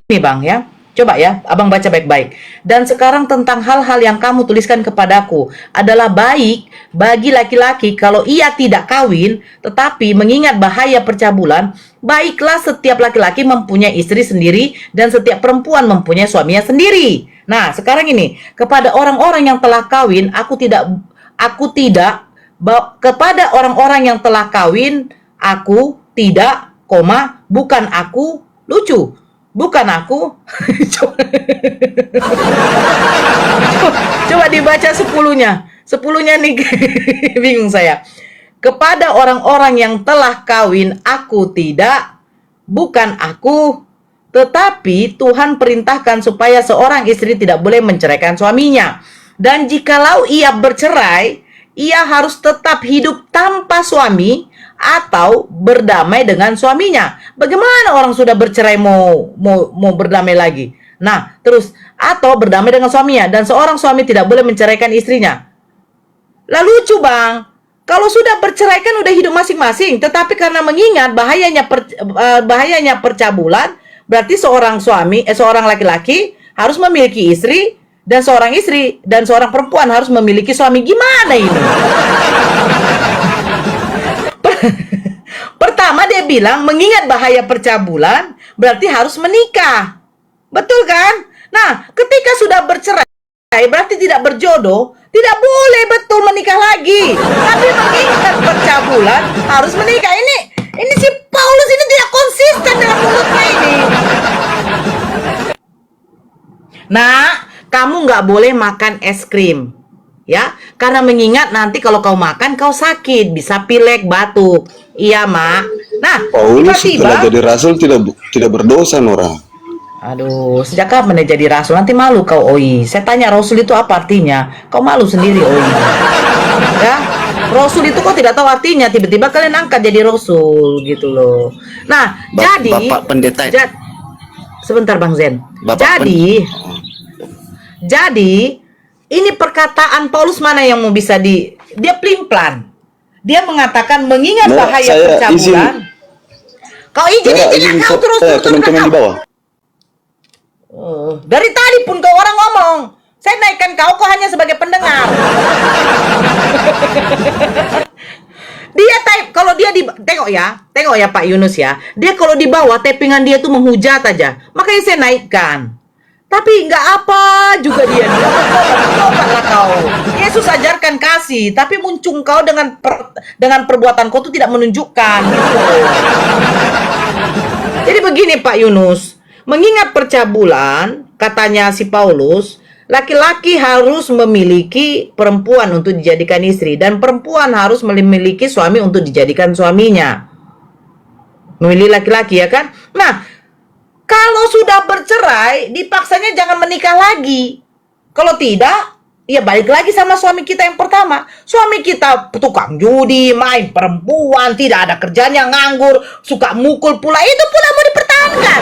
Bang ya. Coba ya, Abang baca baik-baik. Dan sekarang tentang hal-hal yang kamu tuliskan kepadaku adalah baik bagi laki-laki kalau ia tidak kawin, tetapi mengingat bahaya percabulan, baiklah setiap laki-laki mempunyai istri sendiri dan setiap perempuan mempunyai suaminya sendiri. Nah, sekarang ini, kepada orang-orang yang telah kawin, kepada orang-orang yang telah kawin, aku tidak, bukan aku, lucu. Bukan aku. Coba dibaca 10-nya. 10-nya nih bingung saya. Kepada orang-orang yang telah kawin, aku tidak, bukan aku, tetapi Tuhan perintahkan supaya seorang istri tidak boleh menceraikan suaminya. Dan jikalau ia bercerai, ia harus tetap hidup tanpa suami atau berdamai dengan suaminya. Bagaimana orang sudah bercerai mau berdamai lagi? Nah, terus atau berdamai dengan suaminya, dan seorang suami tidak boleh menceraikan istrinya. Lalu lucu, Bang. Kalau sudah bercerai kan udah hidup masing-masing, tetapi karena mengingat bahayanya percabulan, berarti seorang laki-laki harus memiliki istri, dan seorang istri dan seorang perempuan harus memiliki suami. Gimana ini? Pertama dia bilang mengingat bahaya percabulan berarti harus menikah. Betul kan? Nah, ketika sudah bercerai berarti tidak berjodoh, tidak boleh betul menikah lagi. Tapi mengingat percabulan harus menikah. Ini si Paulus ini tidak konsisten dengan mulutnya ini. Nah, kamu nggak boleh makan es krim. Ya, karena mengingat nanti kalau kau makan kau sakit, bisa pilek, batuk. Iya, Mak. Nah, Paulus tiba-tiba setelah jadi rasul tidak berdosa, Nora. aduh, sejak kapan dia jadi rasul? Nanti malu kau, Oi. Saya tanya rasul itu apa artinya? Kau malu sendiri, Oi. Ya, rasul itu kau tidak tahu artinya, tiba-tiba kalian angkat jadi rasul gitu loh. Nah, Bapak pendeta. Sebentar Bang Zen. Bapak Jadi ini perkataan Paulus mana yang mau bisa dia pelin-pelan. Dia mengatakan mengingat bahaya percabulan. Kau izin kau terus teman-teman di bawah. Dari tadi pun kau orang ngomong. Saya naikkan kau hanya sebagai pendengar. Dia kalau dia tengok ya Pak Yunus ya. Dia kalau di bawah tappingan dia tuh menghujat aja. Makanya saya naikkan. Tapi nggak apa juga dia. Tobatlah kau. Yesus ajarkan kasih, tapi muncung kau dengan perbuatan kau itu tidak menunjukkan. Gitu. Jadi begini Pak Yunus, mengingat percabulan, katanya si Paulus, laki-laki harus memiliki perempuan untuk dijadikan istri, dan perempuan harus memiliki suami untuk dijadikan suaminya. Memilih laki-laki ya kan? Nah, kalau sudah bercerai, dipaksanya jangan menikah lagi. Kalau tidak, ya balik lagi sama suami kita yang pertama. Suami kita tukang judi, main perempuan, tidak ada kerjanya, nganggur, suka mukul pula. Itu pula mau dipertahankan.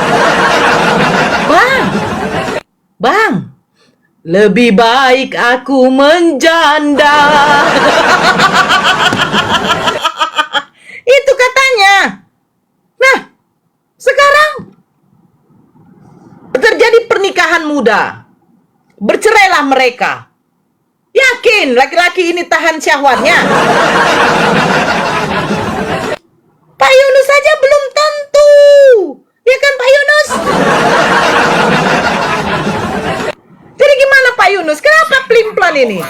Bang, lebih baik aku menjanda. Itu katanya. Nah, sekarang terjadi pernikahan muda. Bercerailah mereka. Yakin laki-laki ini tahan syahwatnya? Pak Yunus saja belum tentu. Ya kan Pak Yunus? Jadi gimana Pak Yunus? Kenapa pelin-pelan ini?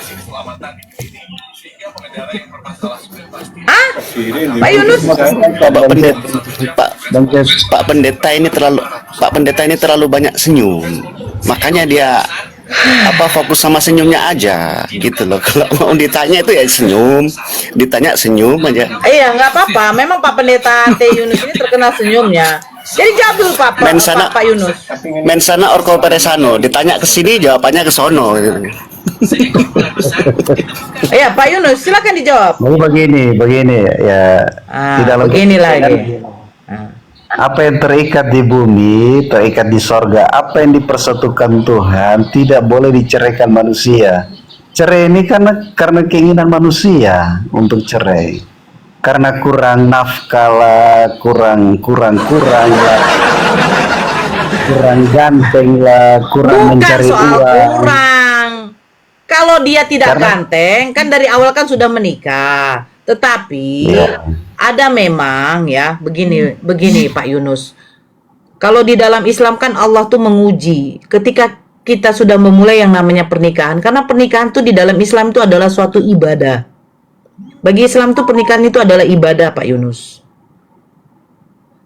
Pak Yunus? Pak pendeta ini terlalu banyak senyum. Makanya dia fokus sama senyumnya aja gitu loh. Kalau mau ditanya itu ya senyum aja. Iya, nggak apa-apa. Memang Pak Pendeta T. Yunus ini terkenal senyumnya. Jadi jawab dulu Pak Yunus. Mensana orko peresano, ditanya ke sini jawabannya ke sono gitu. Iya, Pak Yunus, silakan dijawab. Begini ya. Tidak begini lagi. Apa yang terikat di bumi terikat di sorga. Apa yang dipersatukan Tuhan tidak boleh diceraikan manusia. Cerai ini karena keinginan manusia untuk cerai. Karena kurang nafkah lah, kurang lah. kurang ganteng lah, kurang Bukan mencari soal uang. kurang. Kalau dia tidak Karena- ganteng, kan dari awal kan sudah menikah. Tetapi Iya. ada memang ya, begini Pak Yunus. Kalau di dalam Islam kan Allah tuh menguji ketika kita sudah memulai yang namanya pernikahan. Karena pernikahan tuh di dalam Islam itu adalah suatu ibadah. Bagi Islam tuh pernikahan itu adalah ibadah, Pak Yunus.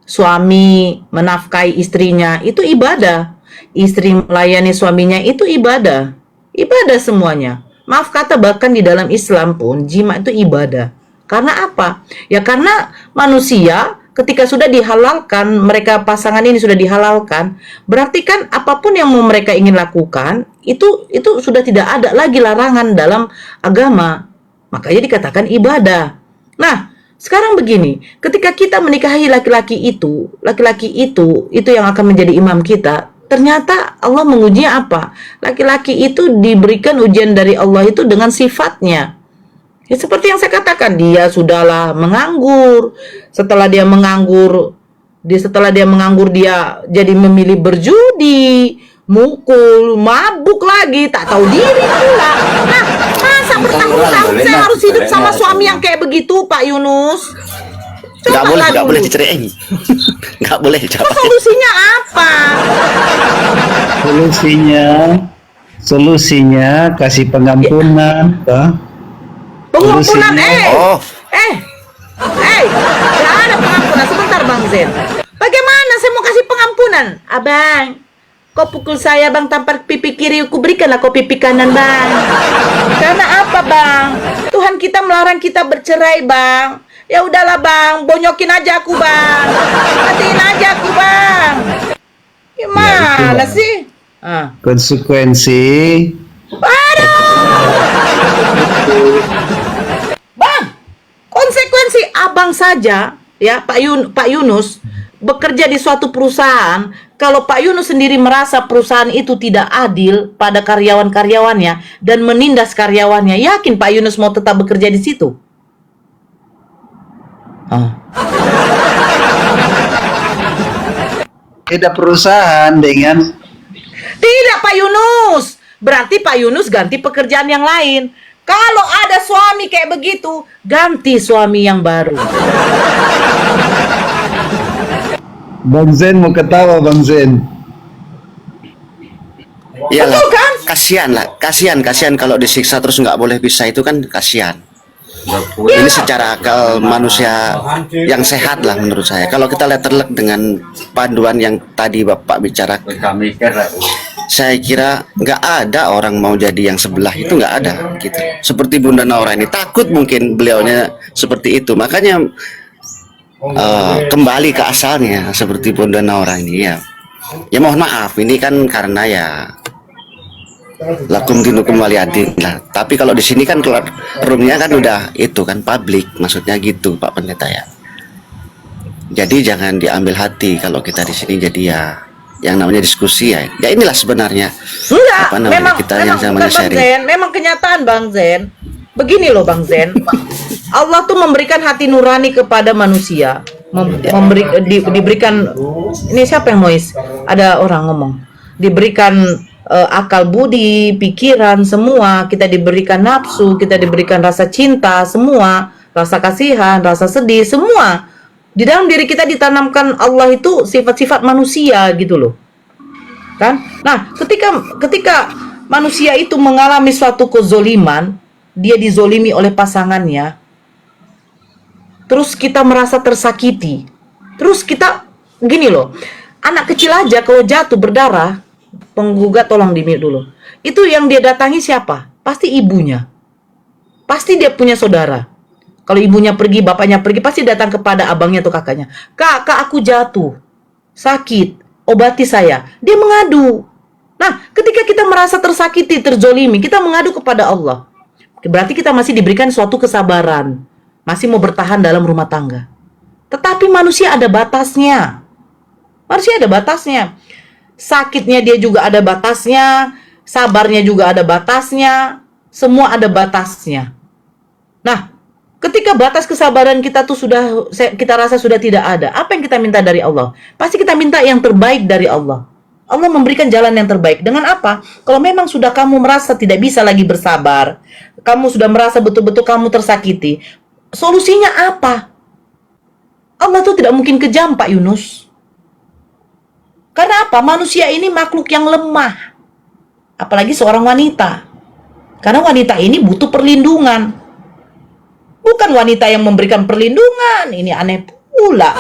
Suami menafkahi istrinya itu ibadah. Istri melayani suaminya itu ibadah. Ibadah semuanya. Maaf kata, bahkan di dalam Islam pun jima itu ibadah. Karena apa? Ya karena manusia ketika sudah dihalalkan, mereka pasangan ini sudah dihalalkan, berarti kan apapun yang mau mereka ingin lakukan itu sudah tidak ada lagi larangan dalam agama. Makanya dikatakan ibadah. Nah, sekarang begini, ketika kita menikahi laki-laki itu yang akan menjadi imam kita. Ternyata Allah mengujinya apa? Laki-laki itu diberikan ujian dari Allah itu dengan sifatnya. Ya seperti yang saya katakan, dia sudahlah menganggur. Setelah dia menganggur, dia jadi memilih berjudi, mukul, mabuk lagi, tak tahu diri pula. Nah, masa bertahun-tahun saya harus hidup sama suami yang kayak begitu, Pak Yunus? Nggak Cobalah boleh dulu. diceraiin. Nggak boleh Terus jawab. solusinya apa? Solusinya kasih pengampunan, toh. Pengampunan, Oh, nggak ada pengampunan. Sebentar, Bang Zen. Bagaimana saya mau kasih pengampunan? Abang, kau pukul saya, Bang, tampar pipi kiri, ku berikanlah kau pipi kanan, Bang. Karena apa, Bang? Tuhan kita melarang kita bercerai, Bang. Ya udahlah, Bang, bonyokin aja aku, Bang. Matiin aja aku, Bang. Gimana itulah. sih? Ah. Konsekuensi Bang, konsekuensi abang saja, ya Pak Yunus, bekerja di suatu perusahaan. Kalau Pak Yunus sendiri merasa perusahaan itu tidak adil pada karyawan-karyawannya dan menindas karyawannya, yakin Pak Yunus mau tetap bekerja di situ? beda perusahaan dengan Tidak, Pak Yunus. Berarti Pak Yunus ganti pekerjaan yang lain. Kalau ada suami kayak begitu, ganti suami yang baru. Bang Zen mau ketawa, Bang Zen. iyalah. Betul kan? Kasihan kalau disiksa terus nggak boleh bisa itu kan kasihan. Ini secara akal manusia yang sehat lah menurut saya. Kalau kita lihat terlek dengan panduan yang tadi Bapak bicara, saya kira nggak ada orang mau jadi yang sebelah itu, nggak ada gitu. Seperti Bunda Naura ini takut mungkin beliaunya seperti itu, makanya kembali ke asalnya seperti Bunda Naura ini ya. Ya mohon maaf ini kan karena ya lakum dinukum waliyadin lah. Tapi kalau di sini kan keluar roomnya kan udah itu kan publik, maksudnya gitu Pak Pendeta ya. Jadi jangan diambil hati kalau kita di sini jadi ya yang namanya diskusi ya. Ya inilah sebenarnya Enggak, apa namanya memang kita yang bukan namanya Bang sharing. Zen, memang kenyataan Bang Zen. Begini loh Bang Zen, Allah tuh memberikan hati nurani kepada manusia, diberikan. Ini siapa yang noise? Ada orang ngomong. Diberikan akal budi, pikiran, semua. Kita diberikan nafsu, kita diberikan rasa cinta, semua, rasa kasihan, rasa sedih, semua. Di dalam diri kita ditanamkan Allah itu sifat-sifat manusia gitu loh. Kan? Nah, ketika manusia itu mengalami suatu kezoliman, dia dizolimi oleh pasangannya, terus kita merasa tersakiti, terus kita gini loh, anak kecil aja kalau jatuh berdarah, penggugat tolong di-mute dulu, itu yang dia datangi siapa? Pasti ibunya, pasti dia punya saudara. Kalau ibunya pergi, bapaknya pergi, pasti datang kepada abangnya atau kakaknya. Kak, aku jatuh, sakit, obati saya. Dia mengadu. Nah, ketika kita merasa tersakiti, terzolimi, kita mengadu kepada Allah. Berarti kita masih diberikan suatu kesabaran. Masih mau bertahan dalam rumah tangga. Tetapi manusia ada batasnya. Manusia ada batasnya. Sakitnya dia juga ada batasnya. Sabarnya juga ada batasnya. Semua ada batasnya. Nah, ketika batas kesabaran kita tuh kita rasa sudah tidak ada, apa yang kita minta dari Allah? Pasti kita minta yang terbaik dari Allah. Allah memberikan jalan yang terbaik. Dengan apa? Kalau memang sudah kamu merasa tidak bisa lagi bersabar, kamu sudah merasa betul-betul kamu tersakiti, solusinya apa? Allah tuh tidak mungkin kejam, Pak Yunus. Karena apa? Manusia ini makhluk yang lemah. Apalagi seorang wanita. Karena wanita ini butuh perlindungan. Bukan wanita yang memberikan perlindungan. Ini aneh pula.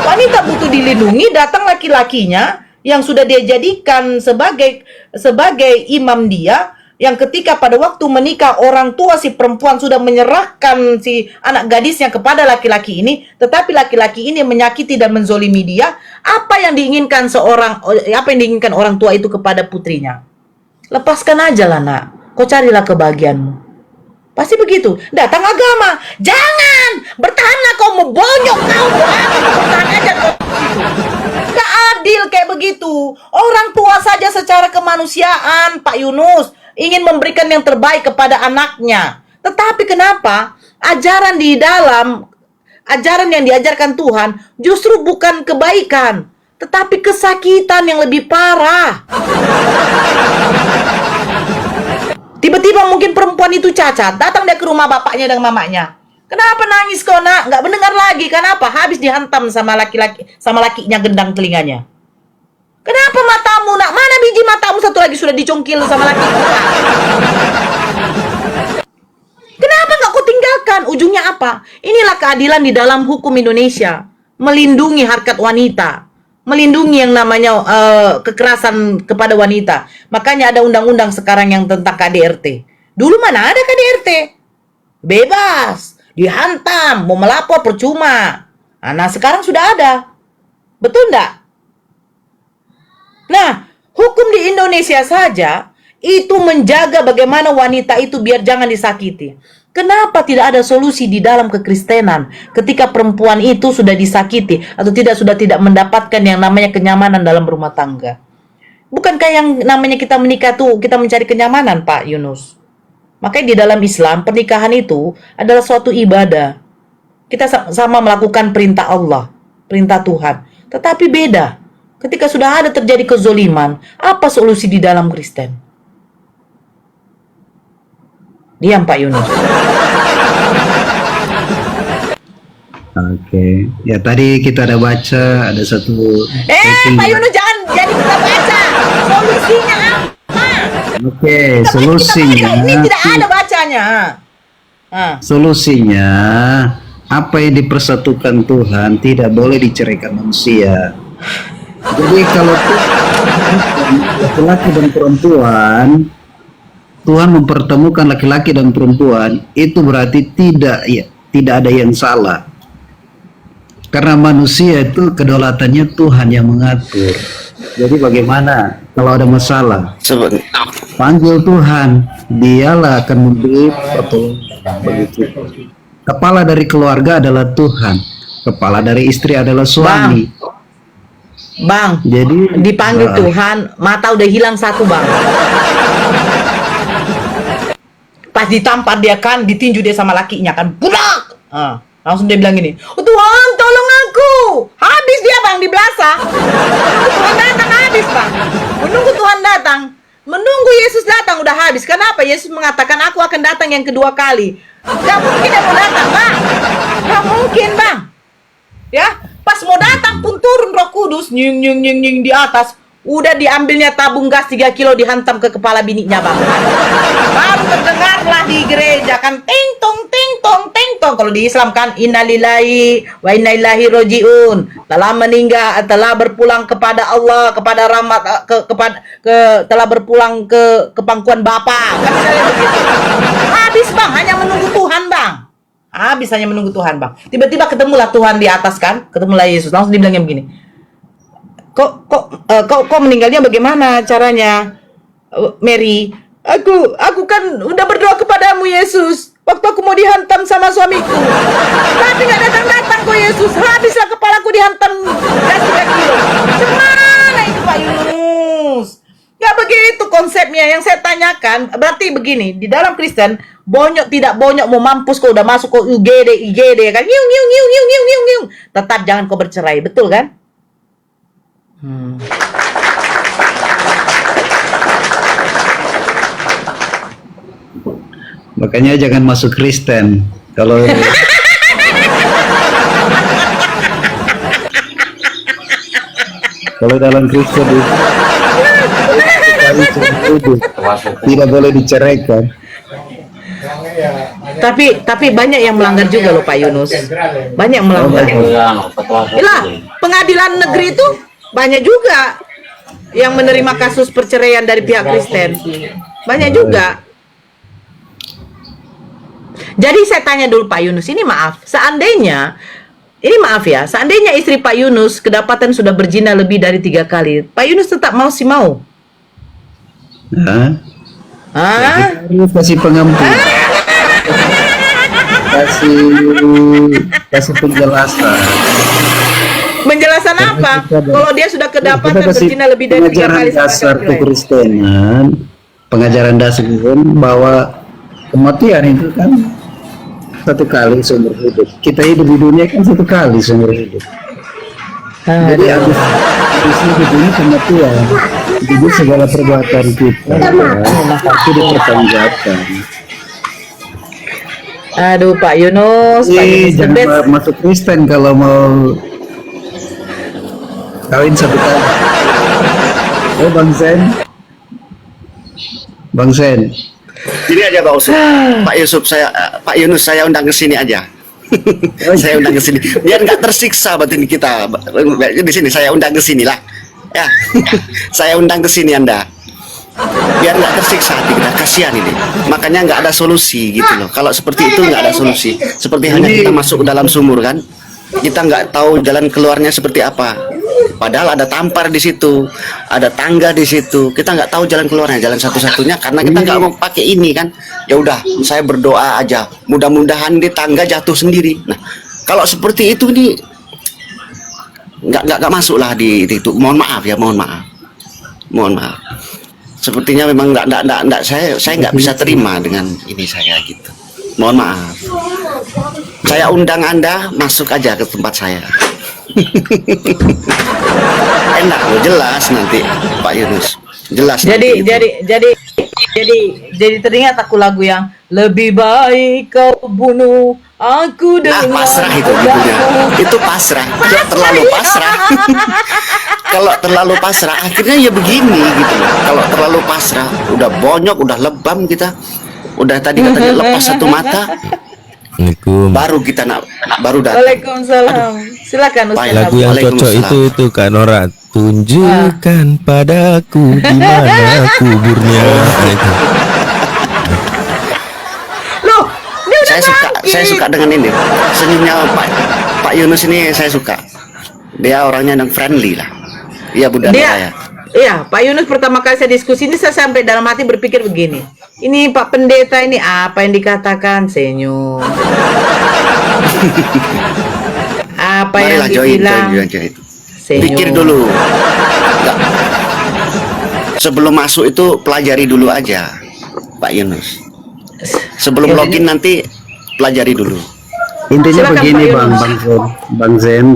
Wanita butuh dilindungi, datang laki-lakinya yang sudah dia jadikan sebagai imam dia, yang ketika pada waktu menikah orang tua si perempuan sudah menyerahkan si anak gadisnya kepada laki-laki ini, tetapi laki-laki ini menyakiti dan menzolimi dia. Apa yang diinginkan orang tua itu kepada putrinya? Lepaskan aja lah nak, kau carilah kebahagiaanmu. Pasti begitu. Datang agama, jangan, bertahanlah kau, mau bonyok kau, bertahan aja kau. Gak adil kayak begitu. Orang tua saja secara kemanusiaan, Pak Yunus, ingin memberikan yang terbaik kepada anaknya. Tetapi kenapa ajaran yang diajarkan Tuhan justru bukan kebaikan, tetapi kesakitan yang lebih parah. Tiba-tiba mungkin perempuan itu cacat, datang dia ke rumah bapaknya dan mamanya. Kenapa nangis kau nak? Nggak mendengar lagi. Kenapa? Habis dihantam sama lakinya gendang telinganya. Kenapa matamu nak? Mana biji matamu satu lagi sudah dicongkil sama laki? Kenapa nggak kau tinggalkan? Ujungnya apa? Inilah keadilan di dalam hukum Indonesia. Melindungi harkat wanita. Melindungi yang namanya kekerasan kepada wanita. Makanya ada undang-undang sekarang yang tentang KDRT. Dulu mana ada KDRT? Bebas, dihantam, mau melapor percuma. Nah, sekarang sudah ada. Betul enggak? Nah, hukum di Indonesia saja itu menjaga bagaimana wanita itu biar jangan disakiti. Kenapa tidak ada solusi di dalam kekristenan ketika perempuan itu sudah disakiti atau sudah tidak mendapatkan yang namanya kenyamanan dalam rumah tangga? Bukankah yang namanya kita menikah tuh kita mencari kenyamanan, Pak Yunus? Makanya di dalam Islam pernikahan itu adalah suatu ibadah. Kita sama melakukan perintah Allah, perintah Tuhan. Tetapi beda. Ketika sudah ada terjadi kezoliman, apa solusi di dalam Kristen? Diam Pak Yunus. Oke, ya tadi kita ada baca ada satu. Pak Yunus jangan jadi kita baca. Solusinya apa? Oke, solusinya. Ini tidak ada bacanya. Solusinya apa yang dipersatukan Tuhan tidak boleh diceraikan manusia. Jadi kalau laki-laki dan perempuan, Tuhan mempertemukan laki-laki dan perempuan, itu berarti tidak ada yang salah. Karena manusia itu kedaulatannya Tuhan yang mengatur. Jadi bagaimana kalau ada masalah? Panggil Tuhan, dialah akan memberi pertolongan. Begitu. Kepala dari keluarga adalah Tuhan, kepala dari istri adalah suami. Bang, jadi dipanggil Tuhan, mata udah hilang satu bang. Pas ditampar dia kan, ditinju dia sama lakinya kan, budak. Langsung dia bilang gini, oh, Tuhan tolong aku. Habis dia bang di belasah. Tuhan datang habis bang. Menunggu Tuhan datang, menunggu Yesus datang udah habis. Kenapa? Yesus mengatakan aku akan datang yang kedua kali. Gak mungkin dia mau datang bang. Gak mungkin bang. Ya, pas mau datang pun turun Roh Kudus, nying di atas. Udah diambilnya tabung gas 3 kilo dihantam ke kepala bininya bang. Baru terdengarlah di gereja kan ting tong ting tong ting tong. Kalau di Islam kan innalillahi wa inna ilaihi rajiun. Telah meninggal, telah berpulang kepada Allah, kepada rahmat telah berpulang ke pangkuan Bapa. Kan begitu. Habis bang, hanya menunggu Tuhan bang. Habis hanya menunggu Tuhan bang. Tiba-tiba ketemulah Tuhan di atas kan, ketemulah Yesus. Langsung dibilangnya begini. Kok meninggalnya bagaimana caranya, Mary? Aku kan udah berdoa kepadamu Yesus waktu aku mau dihantam sama suamiku, tapi nggak datang kok Yesus. Habislah kepalaku dihantam gas 3 kilo. Gimana itu Pak Yunus? Nggak begitu konsepnya. Yang saya tanyakan berarti begini, di dalam Kristen bonyok tidak bonyok mau mampus kok udah masuk kok IGD kan, tetap jangan kau bercerai, betul kan? Hmm. Makanya jangan masuk Kristen. Kalau kalau dalam Kristen itu tidak boleh diceraikan. Tapi banyak yang melanggar juga loh Pak Yunus. Banyak yang melanggar. Ilah, pengadilan negeri itu banyak juga yang menerima kasus perceraian dari pihak Kristen. Banyak juga. Jadi saya tanya dulu Pak Yunus, ini maaf, seandainya istri Pak Yunus kedapatan sudah berzina lebih dari 3 kali, Pak Yunus tetap mau? Nah, Ah? kasih pengampun, kasih penjelasan. Menjelaskan apa? Kalau dia sudah kedapatan Kita kasih berzina lebih dari 3 pengajaran kali sama dasar laki-laki lain. kekristenan, pengajaran dasar itu bahwa kematian itu kan 1 kali seumur hidup. Kita hidup di dunia kan 1 kali seumur hidup. Jadi habis hidup ini kematian. Jadi segala perbuatan kita pasti dipertanggungjawabkan. Aduh Pak Yunus, Pak Yunus the Jangan best. masuk Kristen kalau mau kawin 1 kali. Oh Bang Sen. Ini aja Pak Yunus saya undang ke sini aja. Saya undang ke sini biar nggak tersiksa batin kita. Di sini saya undang ke sini lah. Ya. Saya undang ke sini Anda. Biar nggak tersiksa hati kita, kasihan ini. Makanya nggak ada solusi gitu loh. Kalau seperti itu nggak ada solusi. Seperti hanya kita masuk ke dalam sumur kan. Kita nggak tahu jalan keluarnya seperti apa. Padahal ada tampar di situ, ada tangga di situ. Kita nggak tahu jalan keluarnya, jalan satu-satunya karena kita nggak mau pakai ini kan. Ya udah, saya berdoa aja. Mudah-mudahan di tangga jatuh sendiri. Nah, kalau seperti itu nih nggak masuk lah di itu. Mohon maaf ya, mohon maaf. Sepertinya memang nggak saya nggak bisa terima dengan ini saya gitu. Mohon maaf. Saya undang Anda masuk aja ke tempat saya. Enak loh, jelas nanti Pak Yunus. Jelas. Jadi nanti jadi teringat aku lagu yang lebih baik kau bunuh aku dengan pasrah itu judulnya. Itu pasrah. Kalau terlalu pasrah. Kalau terlalu pasrah akhirnya ya begini gitu loh. Kalau terlalu pasrah udah bonyok, udah lebam kita. Udah tadi katanya lepas 1 mata. Assalamualaikum. Baru kita baru datang. Waalaikumsalam. Silakan Ustaz. Lagu yang cocok itu Kak Nora. Tunjukkan padaku di mana kuburnya. Nah, itu. Loh, dia udah Saya suka dengan ini. Senyumnya Pak Yunus ini saya suka. Dia orangnya yang friendly lah. Iya Bunda saya. Iya, Pak Yunus pertama kali saya diskusi ini saya sampai dalam hati berpikir begini. Ini Pak Pendeta ini apa yang dikatakan senyum? Apa Marilah yang dibilang? join. Senyum. Pikir dulu. Enggak. Sebelum masuk itu pelajari dulu aja, Pak Yunus. Sebelum login nanti pelajari dulu. Intinya Silakan, begini Pak Yunus. Bang Zen,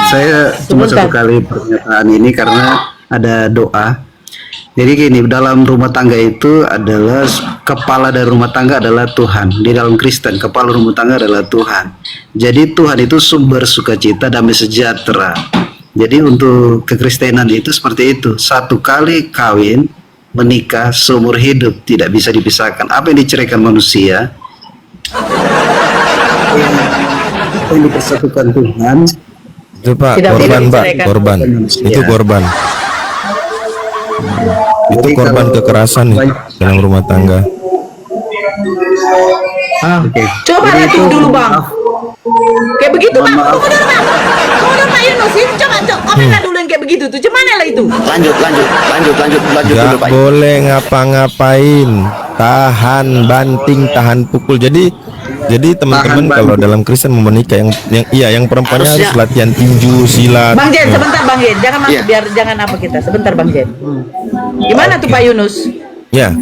saya cuma Sebentar. 1 kali pernyataan ini karena ada doa. Jadi gini, dalam rumah tangga itu adalah kepala dari rumah tangga adalah Tuhan. Di dalam Kristen, kepala rumah tangga adalah Tuhan. Jadi Tuhan itu sumber sukacita, damai sejahtera. Jadi untuk kekristenan itu seperti itu. 1 kali kawin, menikah, seumur hidup, tidak bisa dipisahkan. Apa yang diceraikan manusia, apa yang dipersatukan Tuhan, Itu Pak, Tidak korban boleh Pak, diceraikan. korban. Iya. Itu korban. Itu Jadi korban kalau- kekerasan dalam rumah tangga. Oke. Coba Jadi latih itu, dulu Bang. maaf, Kayak begitu Mohon Bang. maaf. Tunggu dulu Bang. Tunggu dulu Pak Yunus. Ini coba komen lah dulu yang kayak begitu tuh. Cuman lah itu. Lanjut dulu Gak Pak. boleh ngapa-ngapain, tahan banting, tahan pukul. Jadi teman-teman Tahan kalau banting. dalam Kristen mau menikah yang perempuannya Harusnya- harus latihan tinju, silat. Bang Jen, sebentar Bang Jen. Jangan masuk Iya. biar jangan apa kita. Sebentar Bang Jen. Gimana tuh Pak Yunus? Ya,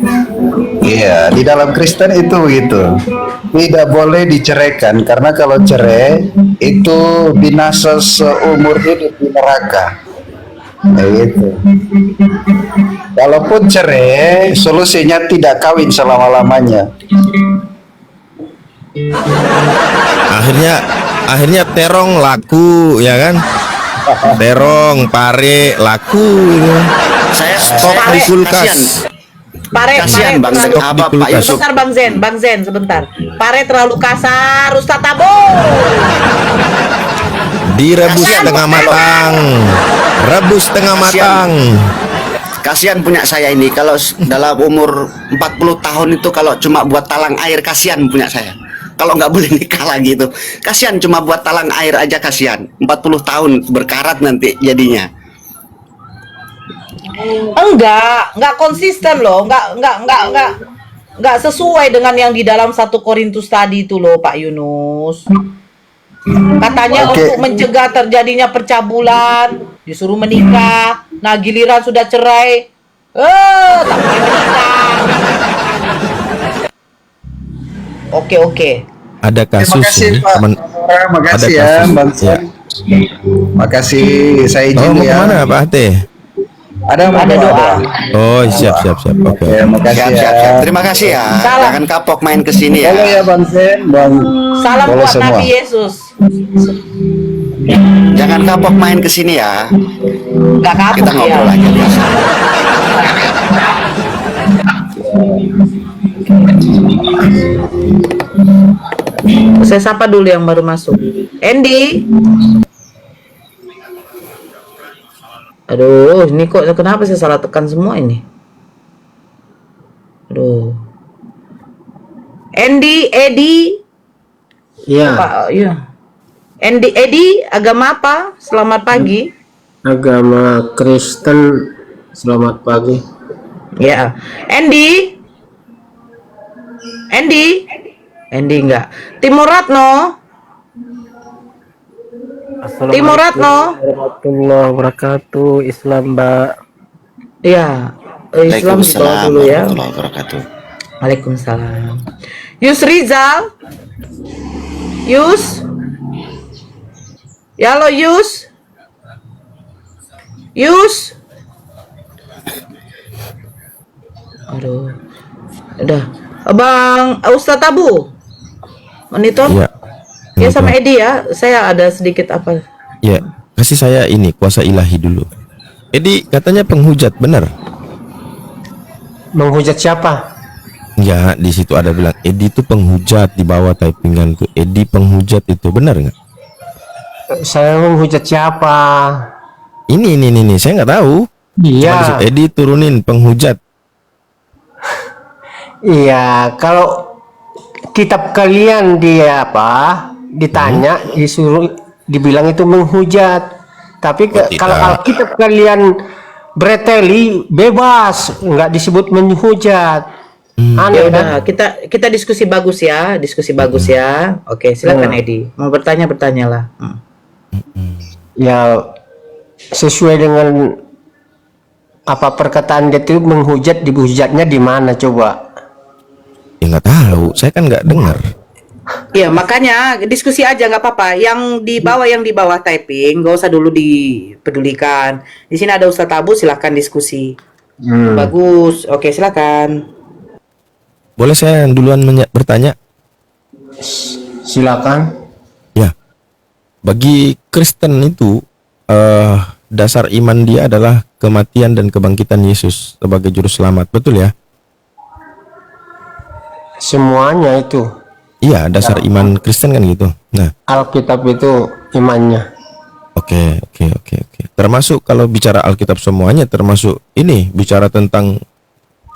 Iya, di dalam Kristen itu begitu. Tidak boleh diceraikan karena kalau cerai itu binasa seumur hidup di neraka. Kayak gitu. Walaupun cerai, solusinya tidak kawin selama-lamanya. Akhirnya terong laku ya kan, terong pare laku gitu. Stok di kulkas. Kasihan Bang Stok di Pak kulkas. Yusuf. Sebentar Bang Zen, sebentar. Pare terlalu kasar, Ustaz Tabo. Direbus Kasihan, setengah Pak. matang, rebus setengah matang. Kasihan punya saya ini kalau dalam umur 40 tahun itu kalau cuma buat talang air, kasihan punya saya. Kalau nggak boleh nikah lagi itu, kasihan cuma buat talang air aja, kasihan. 40 tahun berkarat nanti jadinya. Enggak konsisten loh, enggak sesuai dengan yang di dalam 1 Korintus tadi itu loh Pak Yunus. Katanya Oke. untuk mencegah terjadinya percabulan, disuruh menikah. Nah, giliran sudah cerai, tak boleh menikah. Oke. Ada Terima kasus kasih ini, Pak. teman. Makasih Ada ya kasus, Bang. ya. Makasih, saya Oh, izin mau ya. kemana Pak Ate? Ada doa. Oh, siap. Oke. Ya, makasih ya. Siap. Terima kasih ya. Salam. Jangan kapok main ke sini ya. Halo ya Bang Sen, Bang. Salam Halo buat semua. Nabi Yesus. Jangan kapok main ke sini ya. Enggak kapok Kita ya. ngobrol aja biasa. Saya sapa dulu yang baru masuk. Andy. Aduh, ini kok kenapa saya salah tekan semua ini? Aduh. Andy, Edi. Iya, Pak, iya. Andy, Edi, agama apa? Selamat pagi. agama Kristen. Selamat pagi. Ya. Andy. Andy enggak. Timur Ratno. Timur Ratno. Warahmatullahi wabarakatuh. Islam, Mbak. Iya. Islam di bawah dulu ya. warahmatullahi wabarakatuh. Waalaikumsalam. Yus Rizal. Yus. Ya halo Yus. Yus. Aduh. Udah. Bang Ustaz Tabu. Monitor. Iya. Ya sama Edi ya. Saya ada sedikit apa. Ya, kasih saya ini kuasa ilahi dulu. Edi katanya penghujat, benar? Menghujat siapa? Ya, di situ ada bilang Edi itu penghujat di bawah typingan tuh. Edi penghujat itu benar nggak? Saya menghujat siapa? Ini, saya nggak tahu. Cuma di situ, Iya, Edi turunin penghujat. iya. Kalau kitab kalian dia apa? Ditanya, disuruh, dibilang itu menghujat. Tapi Oh, tidak. kalau Alkitab kalian breteli bebas, nggak disebut menghujat. Ya Aneh udah, kan? kita diskusi bagus ya, Oke, silakan Edi. Mau bertanyalah. Ya sesuai dengan apa perkataan dia itu menghujat, dihujatnya di mana coba? Ya nggak tahu, saya kan nggak dengar. Iya, makanya diskusi aja nggak apa-apa. Yang di bawah typing, nggak usah dulu dipedulikan. Di sini ada Ustaz Tabu, silakan diskusi. Bagus. Oke, silakan. Boleh saya duluan bertanya? Silakan. Ya, bagi Kristen itu dasar iman dia adalah kematian dan kebangkitan Yesus sebagai juru selamat, betul ya? Semuanya itu Iya, dasar iman Kristen kan gitu. Nah, Alkitab itu imannya. oke. Termasuk kalau bicara Alkitab semuanya, termasuk ini bicara tentang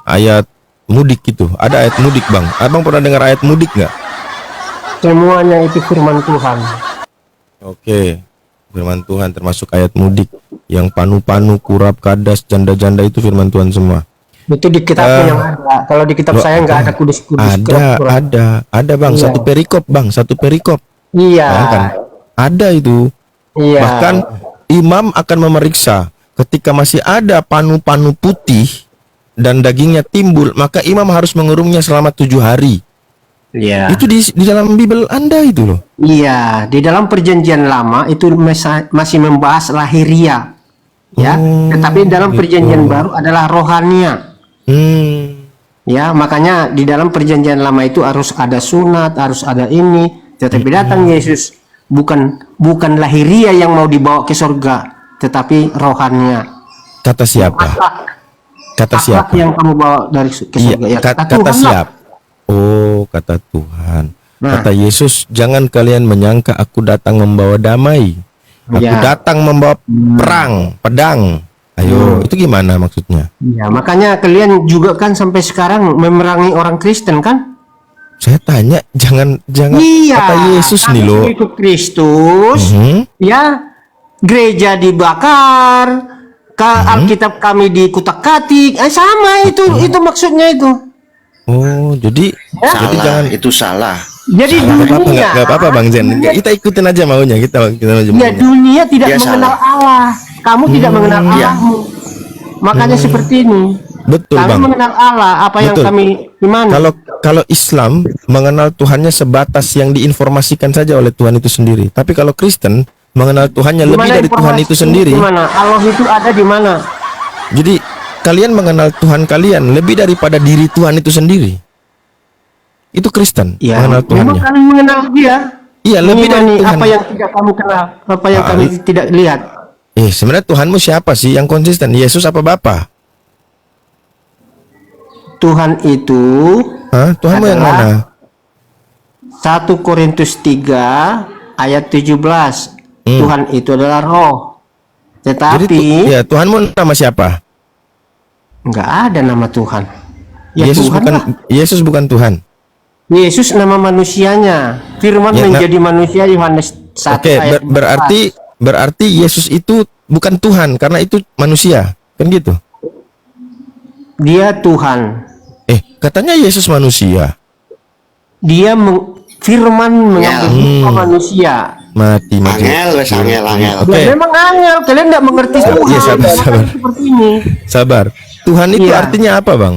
ayat mudik itu. Ada ayat mudik, Bang. Abang pernah dengar ayat mudik nggak? Semuanya itu firman Tuhan. Oke, firman Tuhan termasuk ayat mudik. Yang panu-panu, kurap, kadas, janda-janda itu firman Tuhan semua. Itu di kitabnya yang ada. Kalau di kitab Loh, saya nggak ada kudus-kudus. kurap-kurap. Ada Bang, Iya. satu perikop. Iya. Bayangkan, ada itu. Iya. Bahkan imam akan memeriksa ketika masih ada panu-panu putih dan dagingnya timbul, maka imam harus mengurungnya selama 7 hari. Iya. Itu di dalam Bible Anda itu loh. Iya, di dalam perjanjian lama itu masih membahas lahiria. ya. Tetapi dalam perjanjian baru adalah rohania. Ya, makanya di dalam perjanjian lama itu harus ada sunat, harus ada ini. Tetapi datang Yesus bukan lahiria yang mau dibawa ke surga, tetapi rohania. Kata siapa? Kata Akhlak siapa? yang kamu bawa dari ke surga, ya, kata Tuhan lah. siapa? Oh, kata Tuhan. Nah. Kata Yesus, jangan kalian menyangka aku datang membawa damai. Aku Ya. datang membawa perang, pedang. Ayo, itu gimana maksudnya? Ya, makanya kalian juga kan sampai sekarang memerangi orang Kristen kan? Saya tanya, jangan Iya. kata Yesus kami nih loh. pengikut Kristus, ya, gereja dibakar, Alkitab kami dikutak-katik, sama itu maksudnya itu. Oh, jadi Salah, jangan. itu salah. Jadi dunia, Gak apa-apa Bang Zen. Kita ikutin aja maunya. Kita aja ya maunya. dunia tidak Dia mengenal salah. Allah. Kamu tidak mengenal Iya. Allahmu. Makanya seperti ini. Betul Kami Bang. mengenal Allah, apa yang Betul. kami imani. Kalau Islam mengenal Tuhannya sebatas yang diinformasikan saja oleh Tuhan itu sendiri. Tapi kalau Kristen mengenal Tuhannya Di lebih mana dari Tuhan informasi itu sendiri. Di mana Allah itu ada di mana? Jadi kalian mengenal Tuhan kalian lebih daripada diri Tuhan itu sendiri. Itu Kristen Ya, mengenal memang Tuhannya. kami mengenal Dia. Iya, lebih dari Mengimani Tuhan. apa yang tidak kamu kenal, apa yang kami tidak lihat. Sebenarnya Tuhanmu siapa sih yang konsisten? Yesus apa Bapa? Tuhan itu Hah? Tuhanmu yang adalah mana? 1 Korintus 3 ayat 17. Tuhan itu adalah roh. Tetapi Ya, Tuhanmu nama siapa? enggak ada nama Tuhan. Ya Yesus Tuhan bukan lah. Yesus bukan Tuhan. Yesus nama manusianya. Firman Ya, menjadi manusia Yohanes 1 Oke, ayat 14. berarti Yesus itu bukan Tuhan karena itu manusia. Kan gitu. Dia Tuhan. Katanya Yesus manusia. Dia firman mengambil Ya. rupa manusia. Mati. Angel, wes angel. Oke. Ya, memang angel, kalian tidak mengerti Tuhan. Iya, sabar, Makanya sabar. Seperti ini. Sabar. Tuhan itu Iya. artinya apa, Bang?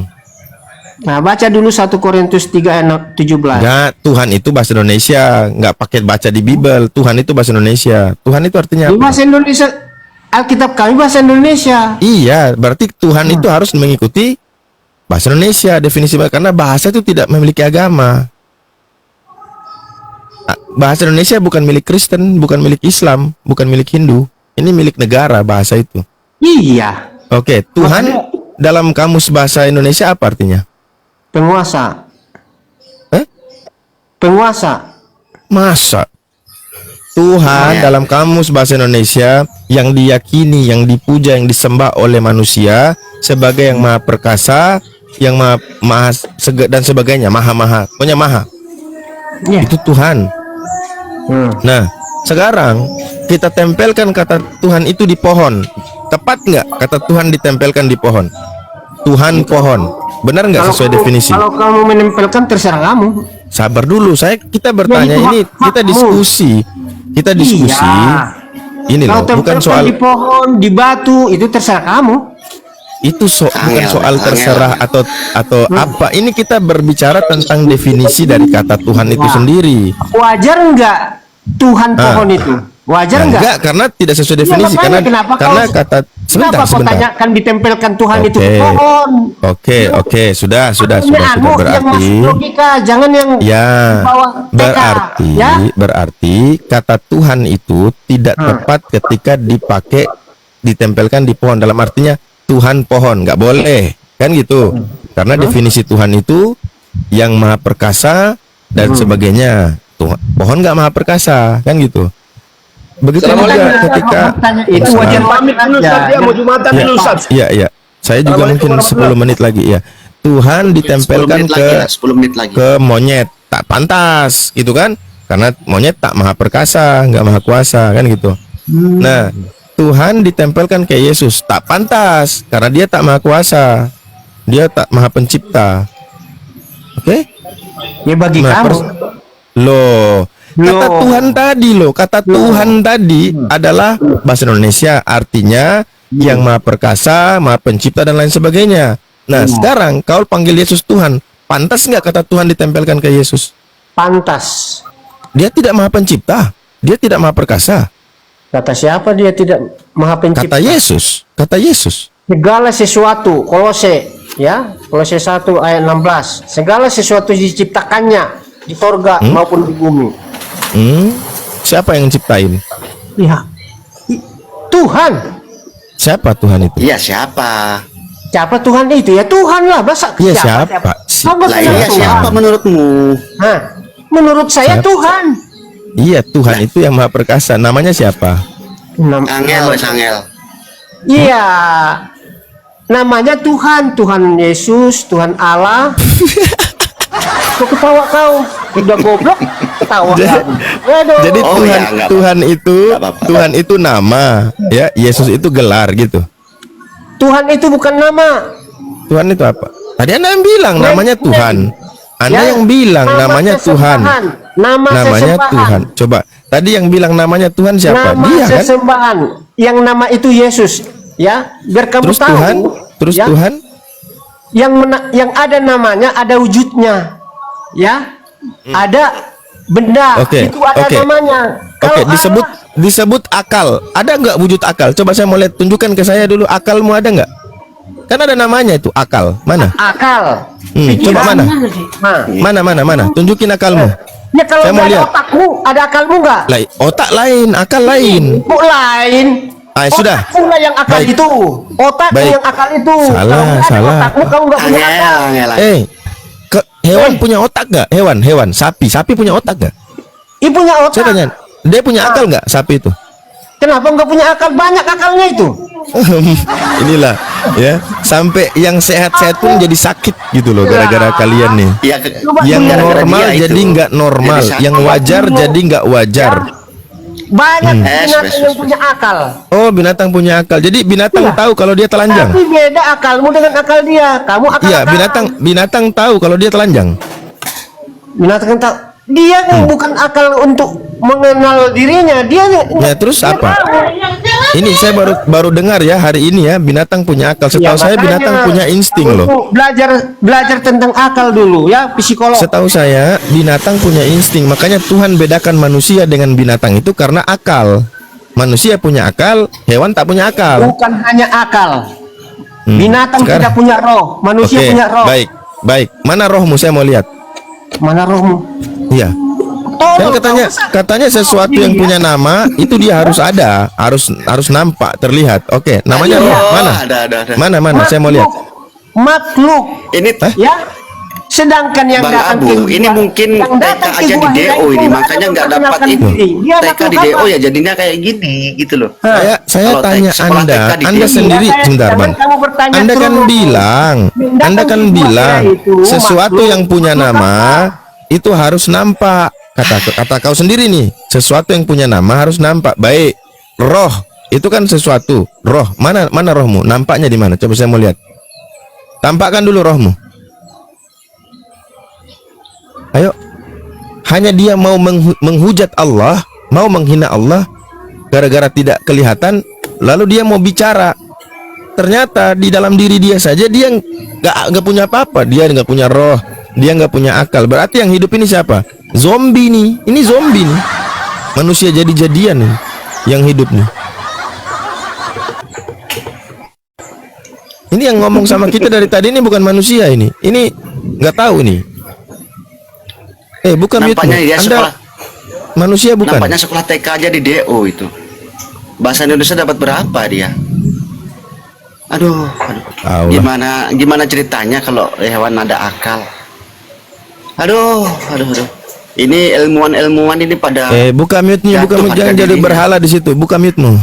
Nah, baca dulu 1 Korintus 3 ayat 17. Enggak, Tuhan itu bahasa Indonesia, enggak pakai baca di Bible. Tuhan itu bahasa Indonesia. Tuhan itu artinya Di apa? bahasa Indonesia, Alkitab kami bahasa Indonesia. Iya, berarti Tuhan itu harus mengikuti bahasa Indonesia definisi karena bahasa itu tidak memiliki agama. Bahasa Indonesia bukan milik Kristen, bukan milik Islam, bukan milik Hindu. Ini milik negara bahasa itu. Iya, Oke, Tuhan dalam kamus bahasa Indonesia apa artinya? penguasa. Eh? Penguasa. Masa Tuhan dalam kamus bahasa Indonesia yang diyakini, yang dipuja, yang disembah oleh manusia sebagai yang maha perkasa, yang maha dan sebagainya, maha, pokoknya maha. Ya. Itu Tuhan. Nah, sekarang kita tempelkan kata Tuhan itu di pohon. Tepat nggak kata Tuhan ditempelkan di pohon? Tuhan pohon. Benar nggak sesuai definisi? Kalau kamu menempelkan terserah kamu. Sabar dulu, kita bertanya, Ya, itu ini hak-hakmu. kita diskusi. Kita diskusi. Iya. Ini Kalau loh, bukan tempelkan soal di pohon, di batu, itu terserah kamu. itu bukan soal Angel. terserah atau apa. Ini kita berbicara tentang definisi dari kata Tuhan itu Nah. sendiri. Wajar nggak Tuhan pohon itu? Wajar Nah, nggak? enggak, karena tidak sesuai Ya, definisi makanya karena kata kenapa kau sebentar. tanyakan ditempelkan Tuhan itu ke Oke. pohon? Oke, sudah Pertanyaanmu yang berarti masuk logika, jangan yang ya di bawah TK, ya? berarti kata Tuhan itu tidak tepat ketika dipakai ditempelkan di pohon, dalam artinya Tuhan pohon, nggak boleh kan gitu, karena definisi Tuhan itu yang maha perkasa dan sebagainya. Pohon nggak maha perkasa kan gitu. Begitu juga ketika itu wajar Pamit dulu Ustaz, dia mau Jumatan dulu Ustaz. Iya. Saya juga mungkin 10 menit lagi ya. Tuhan 10 ditempelkan menit lagi ya, 10 menit lagi. ke monyet, tak pantas gitu kan? Karena monyet tak maha perkasa, nggak maha kuasa kan gitu. Nah, Tuhan ditempelkan ke Yesus, tak pantas karena dia tak maha kuasa, dia tak maha pencipta. Oke? Ya bagi Nah, kamu. Loh, kata Loh. Tuhan tadi loh, kata Tuhan tadi adalah bahasa Indonesia, artinya yang maha perkasa, maha pencipta dan lain sebagainya. Nah, sekarang kau panggil Yesus Tuhan, pantas nggak kata Tuhan ditempelkan ke Yesus? Pantas. Dia tidak maha pencipta, dia tidak maha perkasa. Kata siapa dia tidak maha pencipta? Kata Yesus. Kata Yesus. Segala sesuatu, Kolose, ya, Kolose 1 ayat 16. Segala sesuatu diciptakannya di sorga maupun di bumi. Siapa yang ciptain? Ya, Tuhan. Siapa Tuhan itu? Iya siapa? Siapa Tuhan itu? Ya Tuhan lah. Masa Iya siapa? Kamu Lah kenal iya Tuhan? siapa menurutmu? Hah? Menurut saya Siapa? Tuhan. Iya Tuhan itu yang maha perkasa. Namanya siapa? Angel, Angel. Iya. Namanya Tuhan, Tuhan Yesus, Tuhan Allah. Kok ketawa kau? Udah goblok, ketawa kau. Aduh. Jadi Oh, Tuhan ya, nggak Tuhan itu Nggak apa-apa. Tuhan itu nama, ya. Yesus itu gelar gitu. Tuhan itu bukan nama. Tuhan itu apa? Tadi Anda yang bilang namanya Tuhan. Anda Ya, yang bilang nama namanya Tuhan. sesembahan. Nama Namanya sesembahan. Tuhan. Coba tadi yang bilang namanya Tuhan siapa? Nama Dia kan? sesembahan. Yang nama itu Yesus. Ya, biar kamu Terus tahu. Tuhan, terus ya, Tuhan. yang ada namanya, ada wujudnya. Ya. Ada benda, Oke, itu ada oke. namanya. Oke, Kalau disebut akal. Ada nggak wujud akal? Coba saya mau lihat, tunjukkan ke saya dulu akalmu ada nggak? Kan ada namanya itu akal. Mana? akal. Coba mana? Nah, Mana? Tunjukin akalmu. ya kalau Saya mau nggak ada lihat. otakmu, ada akalmu nggak? Lah, otak lain, akal lain. Kok lain? Ah, sudah. Otakmu lah yang akal Baik. itu. Otakmu Baik. yang akal itu. Salah, Kalau nggak ada salah. Otakmu kamu nggak punya Angel, akal. Angel. Hewan punya otak nggak? Hewan. Sapi punya otak nggak? Ibu punya otak. Saya tanya, dia punya akal nggak sapi itu? Kenapa nggak punya akal? Banyak akalnya itu. Inilah ya, sampai yang sehat-sehat pun jadi sakit gitu loh gara-gara kalian nih. Iya, Yang gara-gara normal dia itu. jadi nggak normal, Jadi yang wajar jadi nggak wajar. Banyak Hmm. binatang Yes, yang punya akal. Oh, binatang punya akal. Jadi binatang Iya. tahu kalau dia telanjang. Tapi beda akalmu dengan akal dia. Kamu akal. Iya, binatang tahu kalau dia telanjang. Binatang tahu. Dia bukan akal untuk mengenal dirinya. Dia Ya, terus dia apa? tahu. Ini saya baru dengar ya hari ini ya, binatang punya akal. Setahu Ya, saya makanya binatang punya insting kamu loh. tuh belajar tentang akal dulu ya, psikolog. Setahu saya binatang punya insting. Makanya Tuhan bedakan manusia dengan binatang itu karena akal. Manusia punya akal, hewan tak punya akal. Bukan hanya akal. Binatang Sekarang- tidak punya roh, manusia Oke, punya roh. baik. Mana rohmu? Saya mau lihat. Mana rohmu? Iya. Kan Tolong, katanya sesuatu yang punya nama itu dia harus ada, harus nampak, terlihat. Oke, namanya Aduh, roh. Mana? ada. Mana? Saya mau lihat. Makhluk. Ini Hah? Ya. Sedangkan yang Bang datang Abu, ke ini gua- mungkin yang TK datang ke aja di gua DO itu ini, nggak makanya ada nggak dapat memperkenalkan itu. diri. Dia TK makhluk di apa? DO ya jadinya kayak gini gitu loh. Saya Kalau tanya sekolah Anda, TK di Anda DO. sendiri Jangan sebentar, Bang. kamu bertanya Anda kan terus. bilang, Datang Anda kan ke gua bilang itu sesuatu makhluk. yang punya nama itu harus nampak. Kata kau sendiri nih, sesuatu yang punya nama harus nampak. Baik, roh itu kan sesuatu. Roh, mana rohmu? Nampaknya di mana? Coba saya mau lihat. Tampakkan dulu rohmu. Ayo. Hanya dia mau menghujat Allah, mau menghina Allah gara-gara tidak kelihatan, lalu dia mau bicara. Ternyata di dalam diri dia saja dia nggak punya apa-apa. Dia nggak punya roh, dia nggak punya akal. Berarti yang hidup ini siapa? Zombie nih. Ini zombie nih. Manusia jadi-jadian nih yang hidup nih. Ini yang ngomong sama kita dari tadi ini bukan manusia ini. Ini nggak tahu nih. Bukan mute-mu. Nampaknya dia Anda sekolah. manusia bukan? Nampaknya sekolah TK aja di DO itu. Bahasa Indonesia dapat berapa dia? Aduh. Tahu lah. Gimana ceritanya kalau hewan ada akal? Aduh. Ini ilmuwan ini pada Buka mute-nya, jatuh harga jangan jadi dirinya. berhala di situ. Buka mute-mu.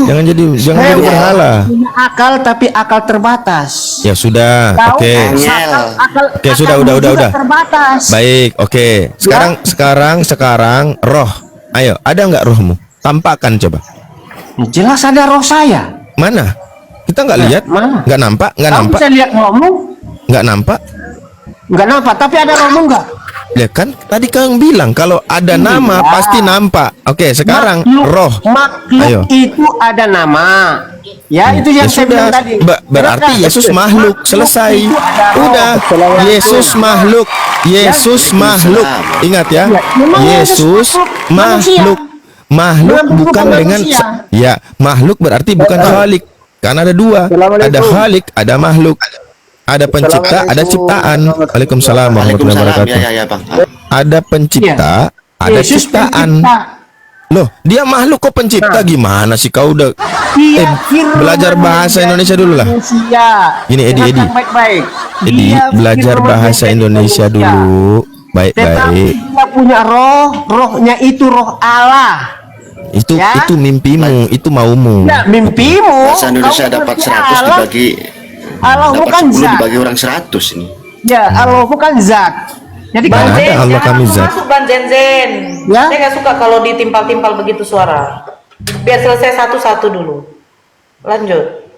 Jangan jadi berhala. Punya akal tapi akal terbatas. Ya sudah, Tahu? oke. Angel. Oke, sudah, akalmu udah. juga terbatas. Baik, oke. Sekarang roh. Ayo, ada nggak rohmu? Tampakkan coba. Jelas ada roh saya. Mana? Kita nggak lihat? mana? Nggak nampak? Nggak Kamu nampak? bisa lihat rohmu? Nggak nampak? Nggak nampak, tapi ada rohmu nggak? Ya kan tadi kau bilang kalau ada nama pasti nampak. Oke, sekarang roh. Makhluk Ayo. itu ada nama. Ya, itu yang saya bilang sudah. tadi. Berarti Kenapa? Yesus makhluk, selesai. Itu ada roh. Udah. Yesus makhluk. Yesus makhluk. Ingat ya. memang Yesus manusia. makhluk. Makhluk Dalam bentuk bukan dengan manusia. ya, makhluk berarti bukan khalik. Karena ada dua. Ada khalik, ada makhluk. Ada pencipta, ada ciptaan. Waalaikumsalam warahmatullahi Waalaikumsalam. wabarakatuh. Ya, Bang. Ada pencipta, ada Yesus ciptaan. pencipta. Loh, dia makhluk kok pencipta, gimana sih kau udah Dia firman belajar bahasa yang Indonesia dulu lah. manusia. Gini, Edi. Dengarkan baik-baik. Jadi Dia belajar firman bahasa yang Indonesia manusia. dulu. Tetapi Baik-baik. dia punya roh, rohnya itu roh Allah. Itu Ya. itu mimpimu, itu maumu. Ya, mimpimu. Bahasa Indonesia kau dapat mengerti 100 Allah. dibagi Allah dapat bukan 10 zat. dibagi orang 100 ini. Ya, Allah bukan zat. Jadi Mana kalau ada Allah kami zat. masuk Bang Zen. Ya. Saya nggak suka kalau ditimpal-timpal begitu suara. Biar selesai satu-satu dulu. Lanjut.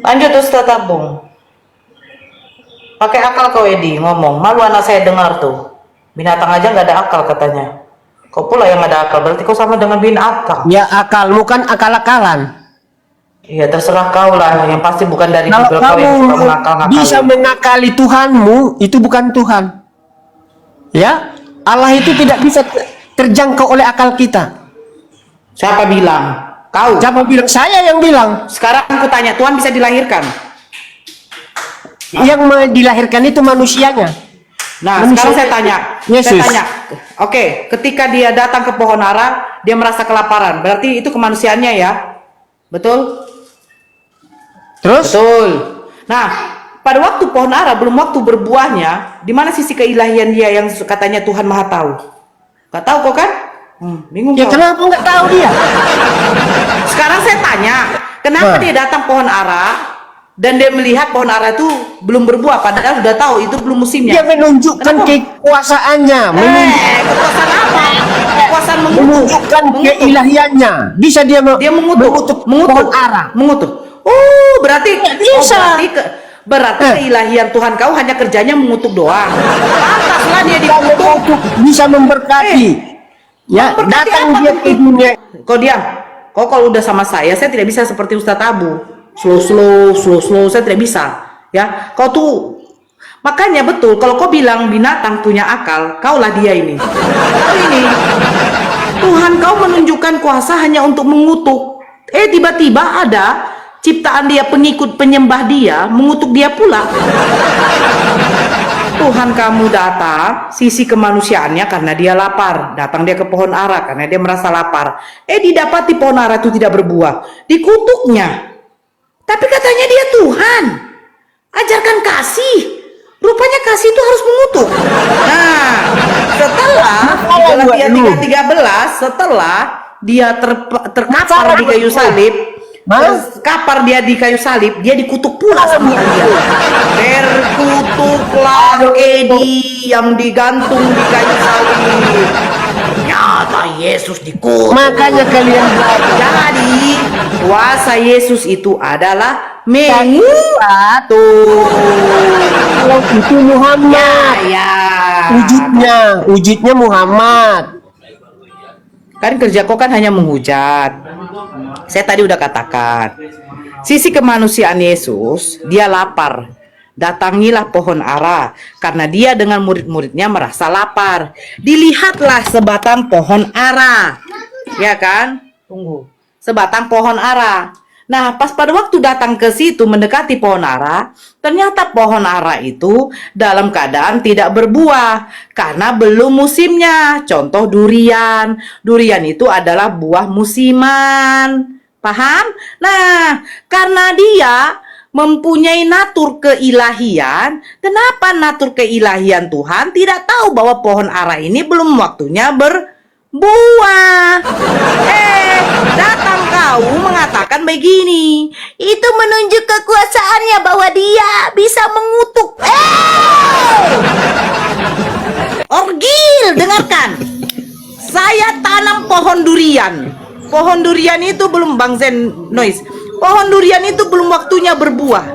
Lanjut Ustaz Tabung. Pakai akal kau Edi ngomong. Malu anak saya dengar tuh. Binatang aja nggak ada akal katanya. Kau pula yang ada akal. Berarti kau sama dengan binatang. ya akalmu kan akal-akalan. Iya terserah kau lah. Yang pasti bukan dari Kalau Google kau yang kamu suka mengakal-ngakali. bisa mengakali Tuhanmu, itu bukan Tuhan. Ya, Allah itu tidak bisa terjangkau oleh akal kita. Siapa bilang? Kau. Siapa bilang? Saya yang bilang. Sekarang aku tanya, Tuhan bisa dilahirkan? Yang dilahirkan itu manusianya. Nah, Manusia. sekarang saya tanya. Yesus. Saya tanya. Oke, ketika dia datang ke pohon ara, dia merasa kelaparan. Berarti itu kemanusiaannya ya? Betul? Terus? Betul. Nah, pada waktu pohon ara belum waktu berbuahnya, di mana sisi keilahian dia yang katanya Tuhan Maha Tahu? Gak tahu kok kan? Bingung Ya kau. kenapa nggak tahu dia? Sekarang saya tanya, kenapa Nah. dia datang pohon ara dan dia melihat pohon ara itu belum berbuah padahal sudah tahu itu belum musimnya. Dia menunjukkan Kenapa? kekuasaannya, Kekuasaan apa? Kekuasaan menunjukkan keilahiannya. Bisa dia, Dia mengutuk pohon ara. mengutuk. Oh, berarti bisa. berarti keilahian Tuhan kau hanya kerjanya mengutuk doang. Pantaslah dia dikutuk. Bisa memberkati. Ya, memberkati datang apa dia tuh? ke dunia. Kau diam. Kau kalau udah sama saya tidak bisa seperti Ustadz Abu. Slow, saya tidak bisa. Ya, kau tuh makanya betul kalau kau bilang binatang punya akal, kaulah dia ini. Kau ini. Tuhan kau menunjukkan kuasa hanya untuk mengutuk. Tiba-tiba ada ciptaan dia, pengikut penyembah dia, mengutuk dia pula. Tuhan kamu datang, sisi kemanusiaannya karena dia lapar. Datang dia ke pohon ara karena dia merasa lapar. Didapati pohon ara itu tidak berbuah. Dikutuknya. Tapi katanya dia Tuhan. Ajarkan kasih. Rupanya kasih itu harus mengutuk. Nah, setelah Galatia 3:13, setelah dia terkapar di kayu salib, kapar dia di kayu salib, dia dikutuk pula sama dia. Terkutuklah Edi yang digantung di kayu salib. Ternyata Yesus dikutuk. Makanya kalian Jadi kuasa Yesus itu adalah mengutuk. kalau itu Muhammad. Ya. Wujudnya Muhammad. Kan kerja kau kan hanya menghujat. Saya tadi udah katakan, sisi kemanusiaan Yesus, dia lapar. Datangilah pohon ara, karena dia dengan murid-muridnya merasa lapar. Dilihatlah sebatang pohon ara. Ya kan? Tunggu. Sebatang pohon ara. Nah, pas pada waktu datang ke situ mendekati pohon ara, ternyata pohon ara itu dalam keadaan tidak berbuah karena belum musimnya. Contoh durian. Durian itu adalah buah musiman. Paham? Nah, karena dia mempunyai natur keilahian, kenapa natur keilahian Tuhan tidak tahu bahwa pohon ara ini belum waktunya berbuah? Datang kau mengatakan begini, itu menunjuk kekuasaannya bahwa dia bisa mengutuk. Orgil, dengarkan. Saya tanam pohon durian. Pohon durian itu belum Bang Zen Noise. Pohon durian itu belum waktunya berbuah.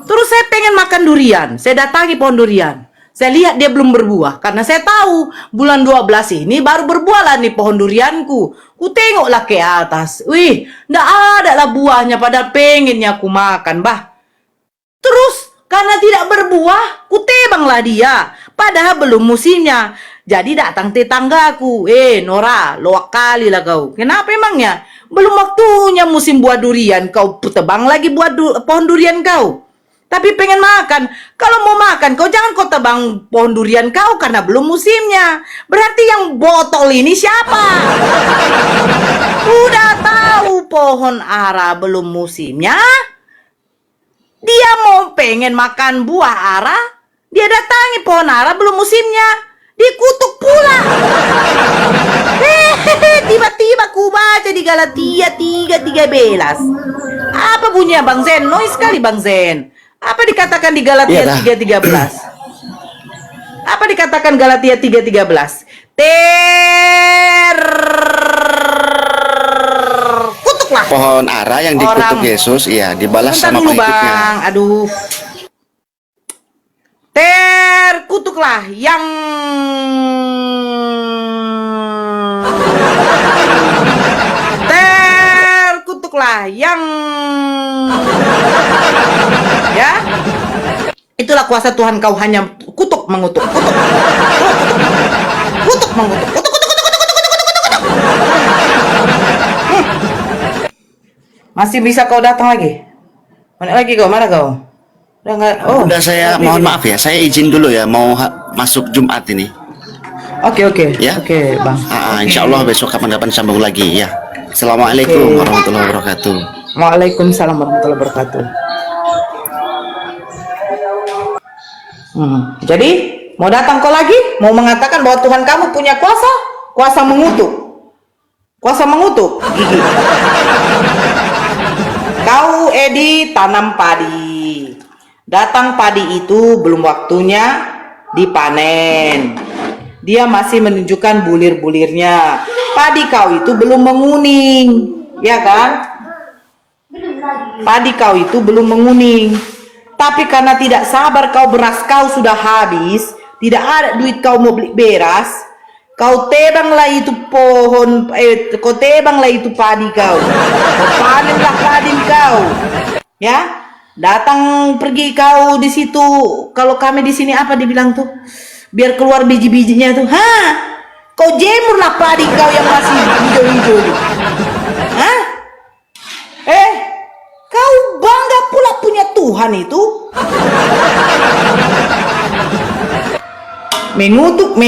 Terus saya pengen makan durian. Saya datangi pohon durian. Saya lihat dia belum berbuah. Karena saya tahu bulan 12 ini baru berbuah lah nih pohon durianku. Ku tengoklah ke atas. Wih, ndak ada lah buahnya. Padahal pengennya aku makan, bah. Terus karena tidak berbuah, ku tebanglah dia. Padahal belum musimnya. Jadi datang tetanggaku. Nora, loak kali lah kau. Kenapa emangnya? Belum waktunya musim buah durian. Kau tebang lagi pohon durian kau. Tapi pengen makan. Kalau mau makan, kau jangan kau tebang pohon durian kau karena belum musimnya. Berarti yang botol ini siapa? Udah tahu pohon ara belum musimnya. Dia mau pengen makan buah ara. Dia datangi pohon ara belum musimnya. Dikutuk pula. Tiba-tiba ku baca di Galatia 3:13. Apa bunyinya Bang Zen? Noise sekali Bang Zen. Apa dikatakan di Galatia 3:13? Apa dikatakan Galatia 3:13? Kutuklah Pohon ara yang dikutuk Yesus, iya, dibalas Bentar sama dulu pengikutnya. Bang, aduh. Terkutuklah yang ya, itulah kuasa Tuhan. Kau hanya kutuk mengutuk, kutuk mengutuk, kutuk. Masih bisa kau datang lagi? Mana lagi kau? Mana kau? Udah nggak? Oh, Udah, saya mohon maaf ya, saya izin dulu ya, mau masuk Jumat ini. Oke, Ya. Oke, Bang. Insya Allah besok kapan-kapan sambung lagi ya. Assalamualaikum warahmatullahi wabarakatuh. Waalaikumsalam warahmatullahi wabarakatuh. Jadi mau datang kau lagi? Mau mengatakan bahwa Tuhan kamu punya kuasa mengutuk, gigi. Kau Edi tanam padi. Datang padi itu belum waktunya dipanen. Dia masih menunjukkan bulir-bulirnya. Padi kau itu belum menguning, ya kan? Padi kau itu belum menguning. Tapi karena tidak sabar beras kau sudah habis, tidak ada duit kau mau beli beras, kau tebanglah itu kau tebanglah itu padi kau. Kau panenlah padi kau. Ya? Datang pergi kau di situ. Kalau kami di sini apa dibilang tuh? Biar keluar biji-bijinya tuh. Kau jemurlah padi kau yang masih hijau-hijau. Kau bangga pula punya Tuhan itu. Mengutuk.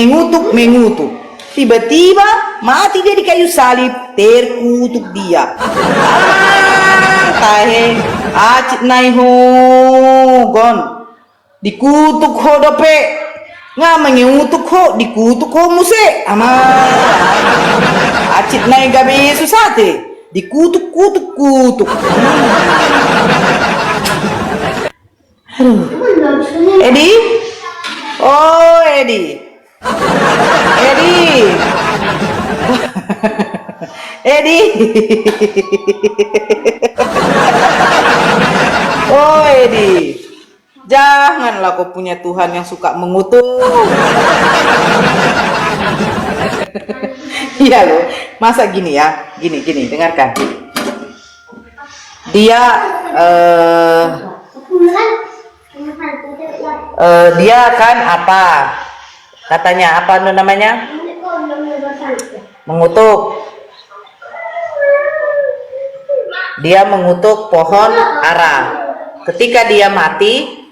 Tiba-tiba mati dia di kayu salib. Terkutuk dia. Tahe acit nai ho gon. Dikutuk ho dope. Mengutuk ho, dikutuk ho muse. Acit nai gabe susate. Dikutuk. Edi? Oh, Edi. Oh, Edi. Janganlah kau punya Tuhan yang suka mengutuk. Iya loh, masa gini ya, gini, dengarkan. Dia dia kan apa? Katanya apa namanya? Mengutuk. Dia mengutuk pohon ara. Ketika dia mati,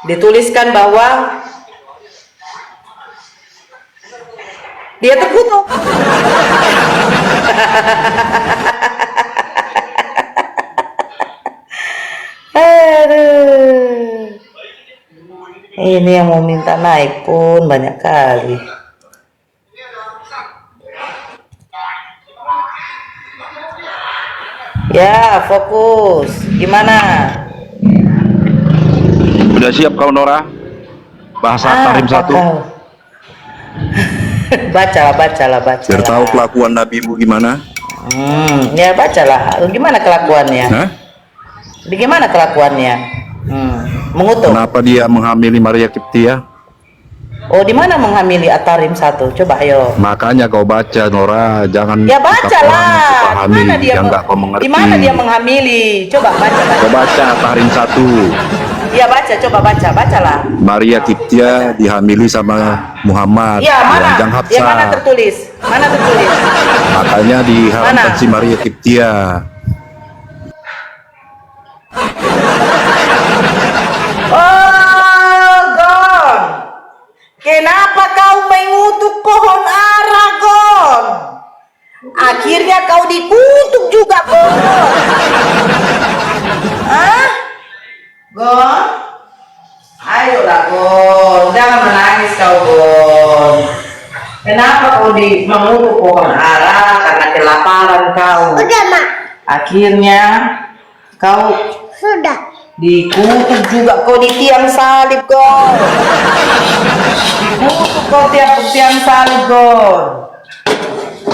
dituliskan bahwa dia terkutuk. Aduh. Ini yang mau minta naik pun banyak kali. Ya, fokus. Gimana? Udah siap kau Nora? Bahasa Karim 1. Bacalah. Biar tahu kelakuan nabimu gimana? Ya bacalah. Gimana kelakuannya? Hah? Gimana kelakuannya? Mengutuk. Kenapa dia menghamili Maria Kiptia? Oh, di mana menghamili At-Tarim 1? Coba ayo. Makanya kau baca, Nora, jangan Ya kita orang bacalah. yang pahami Mana dia yang nggak kau mengerti. di mana dia menghamili? Coba baca. Kau baca Tarim 1. Ya baca, coba bacalah. Maria Kiptia dihamili sama Muhammad. Ya mana? Ranjang Hafsah. Yang mana tertulis? Mana tertulis? Makanya diharamkan Mana? si Maria Kiptia. Oh, Gon. Kenapa kau mengutuk pohon ara, Gon? Akhirnya kau dikutuk juga, Gon. Hah? Gon? Ayolah, Gon. Jangan menangis kau, Gon. Kenapa kau mengutuk pohon ara? Karena kelaparan kau. Udah, Mak. Akhirnya kau Sudah. dikutuk juga kau di tiang salib, Gon. Dikutuk kau tiang salib, Gon.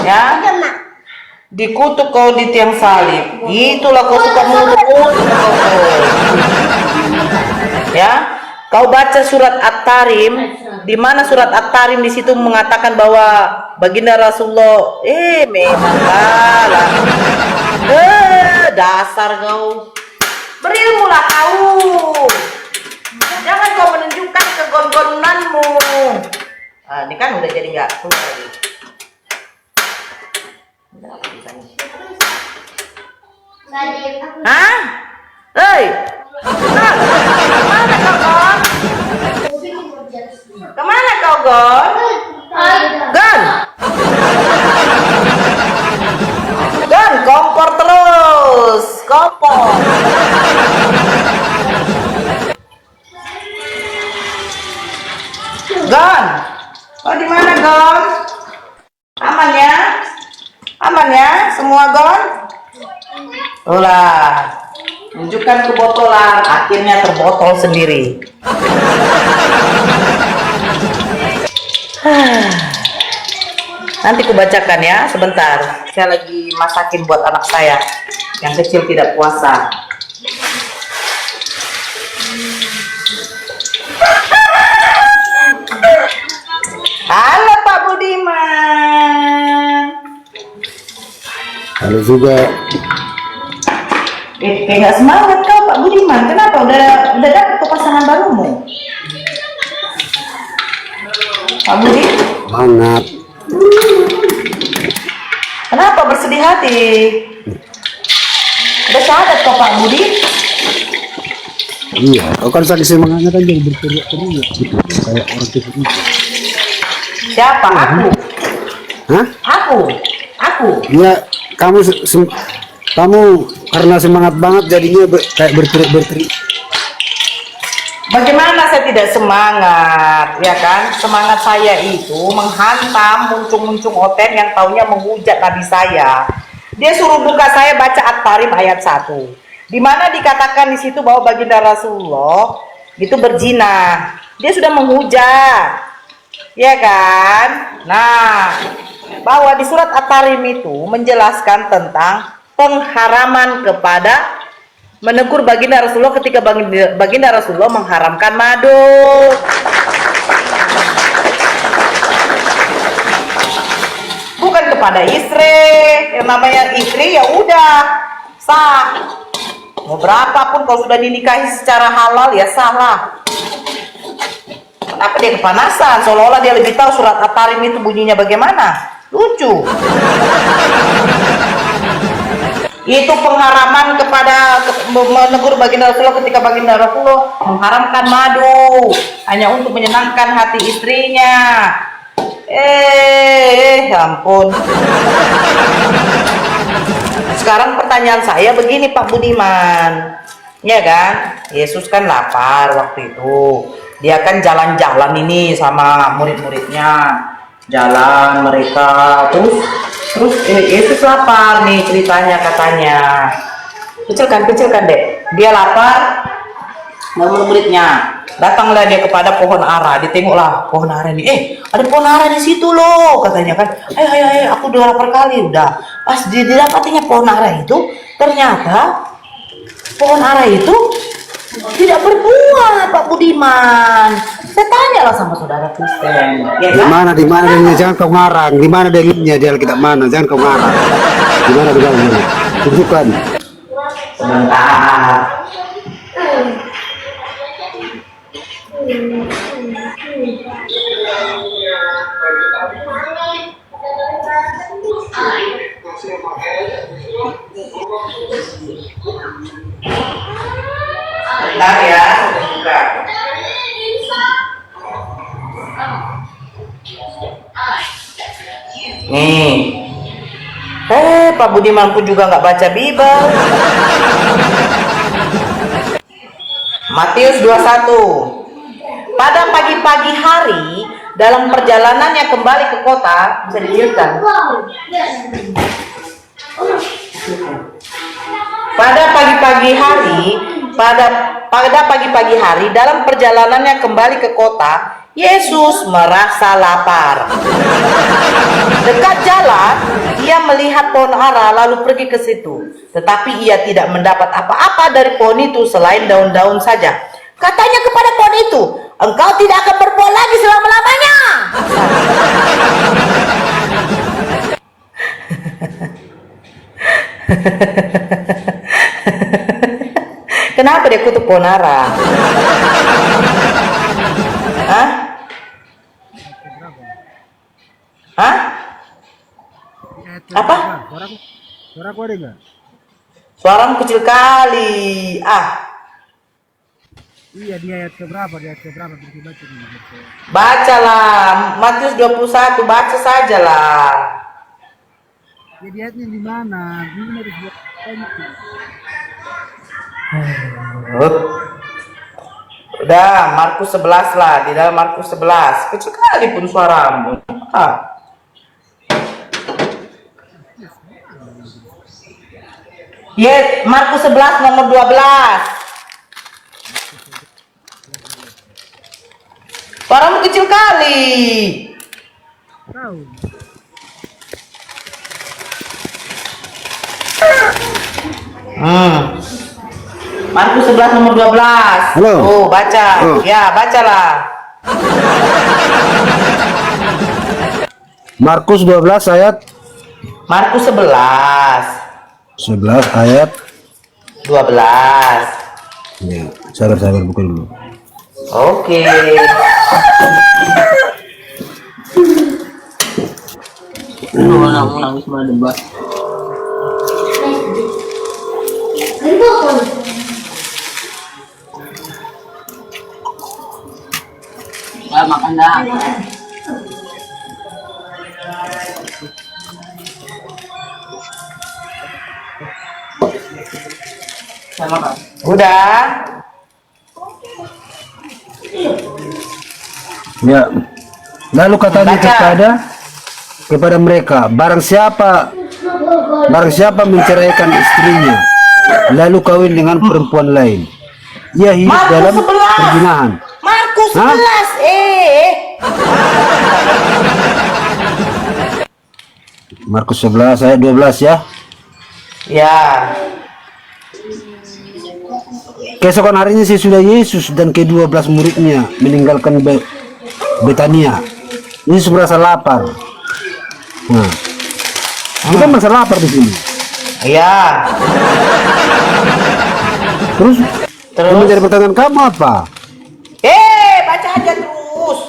Ya? Udah, Mak. Dikutuk kau di tiang salib. Itulah kau suka mengutuk kau. Ya? Kau baca surat At-Tarim, di mana surat At-Tarim di situ mengatakan bahwa baginda Rasulullah memang kalah. Dasar kau. Berilmulah kau. Jangan kau menunjukkan kegon-gonanmu. Ini kan udah jadi nggak full lagi. Hah? Hei, kemana kau, Gon? Kemana kau, Gon? Gon? Gon, kompor terus, kompor. Gon, kau di mana, Gon? Aman ya? Aman ya, semua, Gon? Ulah, tunjukkan kebotolan, akhirnya terbotol sendiri. Nanti kubacakan ya, sebentar. Saya lagi masakin buat anak saya yang kecil tidak puasa. Halo Pak Budiman. Halo juga. Kayak nggak semangat kau Pak Budiman. Kenapa? Udah dapet pasangan barumu? Pak Budi? Semangat. Kenapa bersedih hati? Ada syahadat kok Pak Budi? Iya, kau kan saking semangatnya kan jadi berteriak-teriak gitu. Kayak orang tidur. Siapa? Aku. Hah? Aku. Iya, kamu karena semangat banget jadinya kayak berteriak-berteriak. Bagaimana saya tidak semangat, ya kan? Semangat saya itu menghantam muncung-muncung oten yang taunya menghujat Nabi saya. Dia suruh buka saya baca At-Tarim ayat 1. Di mana dikatakan di situ bahwa baginda Rasulullah itu berzina. Dia sudah menghujat. Ya kan? Nah, bahwa di surat At-Tarim itu menjelaskan tentang pengharaman kepada menegur baginda Rasulullah ketika baginda Rasulullah mengharamkan madu. Bukan kepada istri, yang namanya istri ya udah sah. Mau berapapun kalau sudah dinikahi secara halal ya sah lah. Kenapa dia kepanasan? Seolah-olah dia lebih tahu surat At-Tarim itu bunyinya bagaimana. Lucu. Itu pengharaman kepada menegur baginda Rasulullah ketika baginda Rasulullah mengharamkan madu hanya untuk menyenangkan hati istrinya. Ampun. Sekarang pertanyaan saya begini Pak Budiman, ya kan? Yesus kan lapar waktu itu. Dia kan jalan-jalan ini sama murid-muridnya, jalan mereka terus Yesus lapar nih ceritanya katanya. Kecilkan deh. Dia lapar, murid-muridnya. Datanglah dia kepada pohon ara, ditengoklah pohon ara ini. Ada pohon ara di situ loh, katanya kan. Ayo, aku udah lapar kali udah. Pas didapatinya pohon ara itu, ternyata pohon ara itu Tidak berbuat, Pak Budiman. Saya tanyalah sama saudara Kristen. Ya kan? Di mana dalilnya? Jangan kau ngarang. Di mana dalilnya? Di Alkitab mana? Jangan kau ngarang. Di mana dalilnya? Tunjukkan. Sebentar. Bentar ya, saya buka. Nih. Pak Budiman pun juga nggak baca Bible. Matius 21. Pada pagi-pagi hari, dalam perjalanannya kembali ke kota, bisa dilihatkan. Pada pagi-pagi hari, dalam perjalanannya kembali ke kota, Yesus merasa lapar. Dekat jalan, ia melihat pohon ara lalu pergi ke situ. Tetapi ia tidak mendapat apa-apa dari pohon itu selain daun-daun saja. Katanya kepada pohon itu, engkau tidak akan berbuah lagi selama-lamanya. Kenapa dia kutuk pohon ara? Hah? Hah? Apa? Suaraku ada nggak? Suaramu kecil kali. Iya, di ayat keberapa? Baca ini. Bacalah Matius 21, baca sajalah. Jadi ayatnya di mana? Ini harus buat Udah, Markus 11 lah, di dalam Markus 11. Kecil kali pun suaramu. Yes, Markus 11 nomor 12. Suaramu kecil kali. Markus 11 nomor 12. Halo. Oh, baca. Ya, bacalah. Markus 12 ayat Markus 11 ayat 12. ya, sabar buka dulu. Oke. Nangis malah debat. Makan dah. Udah. Ya. Lalu katanya kepada mereka, barang siapa menceraikan istrinya lalu kawin dengan perempuan lain, ia hidup Markus dalam 11. perzinahan. Markus 11. Markus 11 ayat 12 ya. Ya. Keesokan harinya sesudah Yesus dan ke-12 muridnya meninggalkan Betania, Yesus merasa lapar. Nah, kita merasa lapar di sini. Ya. Terus menjadi pertanyaan kamu apa? Baca aja terus.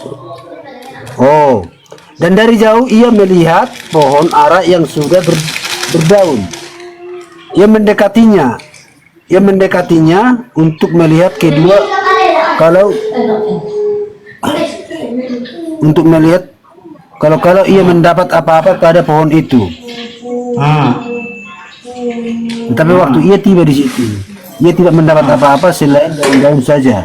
Oh, dan dari jauh ia melihat pohon ara yang sudah berdaun. Ia mendekatinya untuk melihat kalau ia mendapat apa-apa pada pohon itu. Tetapi waktu ia tiba di situ, ia tidak mendapat apa-apa selain daun-daun saja.